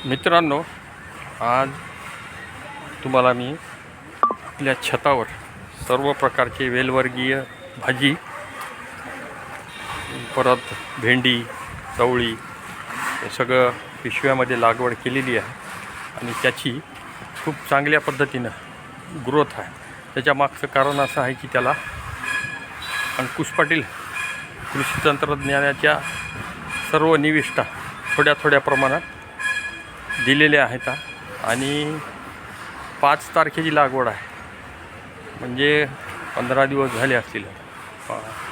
मित्रांनो, आज तुम्हाला मी आपल्या छतावर सर्व प्रकारचे वेलवर्गीय भाजी, परत भेंडी, चवळी हे सगळं पिशव्यामध्ये लागवड केलेली आहे आणि त्याची खूप चांगल्या पद्धतीनं ग्रोथ आहे. त्याच्या मागचं कारण असं आहे की त्याला अंकुश पाटील कृषी तंत्रज्ञानाच्या सर्व निविष्ठा थोड्या थोड्या प्रमाणात दिलेल्या आहेत आणि 5 तारखेची लागवड आहे, म्हणजे 15 दिवस झाले असतील.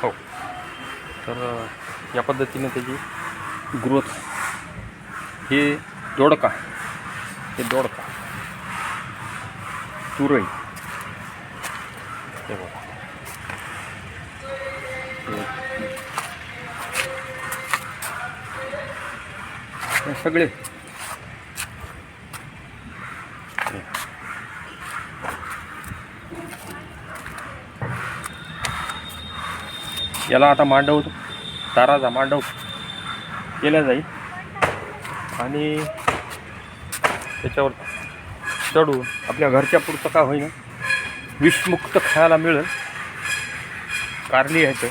हो, तर या पद्धतीने त्याची ग्रोथ. हे दोडका, तुरई, हे बघा, हे सगळे याला आता मांडव, ताराचा मांडव केला जाईल आणि त्याच्यावर चढून आपल्या घरच्या पुरतं का होईना विषमुक्त खायला मिळेल. कारली आहे,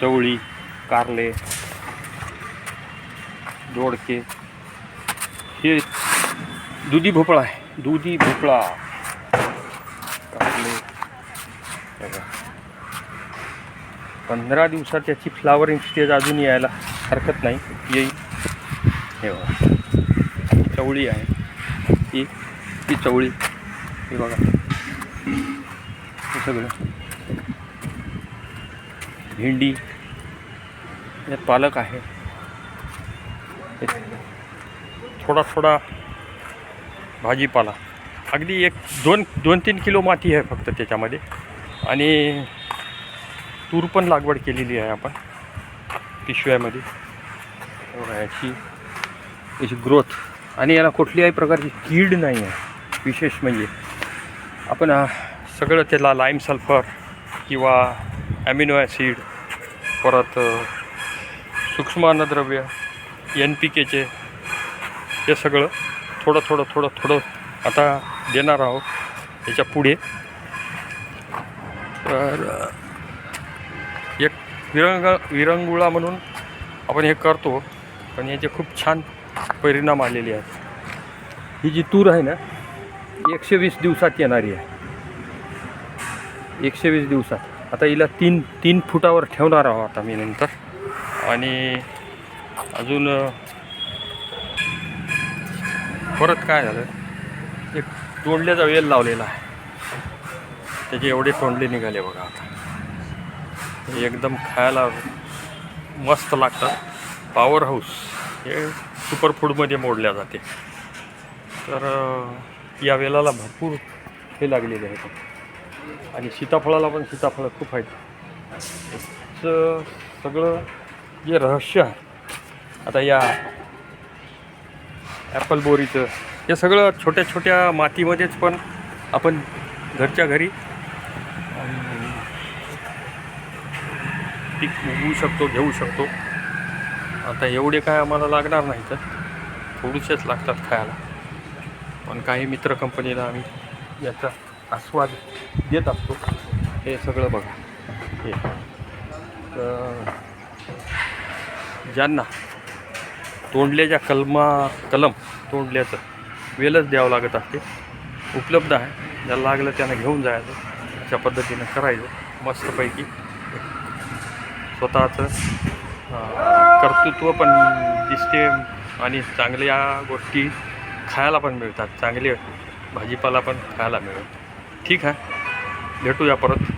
चवळी, कारले, दोडके, हे दुधी भोपळा आहे, दुधी भोपळा, कारले. 15 दिवसात त्याची फ्लावरिंग स्टेज अजून यायला हरकत नाही, येईल. हे बघा, चवळी आहे, ही चवळी, हे बघा, हे सगळं भेंडी, यात पालक आहे, थोडा थोडा भाजीपाला, अगदी 2-3 किलो माती आहे फक्त त्याच्यामध्ये. आणि तूर पण लागवड केलेली आहे आपण पिशव्यामध्ये. याची ग्रोथ आणि याला कुठल्याही प्रकारची कीड नाही आहे. विशेष म्हणजे आपण सगळं त्याला लाईम सल्फर किंवा ॲमिनो ॲसिड, परत सूक्ष्म अन्नद्रव्य, NPKचे, हे सगळं थोडं थोडं आता देणार आहोत त्याच्या पुढे. तर एक विरंगुळा म्हणून आपण हे करतो, पण याचे खूप छान परिणाम आलेले आहेत. ही जी तूर आहे ना, 120 दिवसात येणारी आहे, 120 दिवसात. आता हिला 3 फुटावर ठेवणार आहोत आता मी नंतर. आणि अजून परत काय झालं, एक तोंडल्याचा वेल लावलेला आहे, त्याचे एवढे तोंडले निघाले बघा. आता एकदम खायला मस्त लागतात. पॉवर हाऊस हे सुपरफूडमध्ये मोडल्या जाते. तर या वेलाला भरपूर हे लागलेले आहेत. आणि सीताफळाला पण सीताफळं खूप आहेत. याचं सगळं जे रहस्य आहे, आता या ॲपल बोरीचं, हे सगळं छोट्या छोट्या मातीमध्येच पण आपण घरच्या घरी पीक उगवू शकतो, घेऊ शकतो. आता एवढे काय आम्हाला लागणार नाही, तर थोडेसेच लागतात खायला. पण काही मित्र कंपनीला आम्ही याचा आस्वाद देत असतो. हे सगळं बघा, हे तर ज्यांना तोंडल्याच्या कलम तोंडल्याचं वेलच द्यावं लागत असते, उपलब्ध आहे. ज्याला लागलं त्यानं घेऊन जायचं, अशा पद्धतीनं करायचं. मस्तपैकी स्वतःचं कर्तृत्व पण दिसते आणि चांगल्या गोष्टी खायला पण मिळतात, चांगले भाजीपाला पण खायला मिळतो. ठीक आहे, भेटूया परत.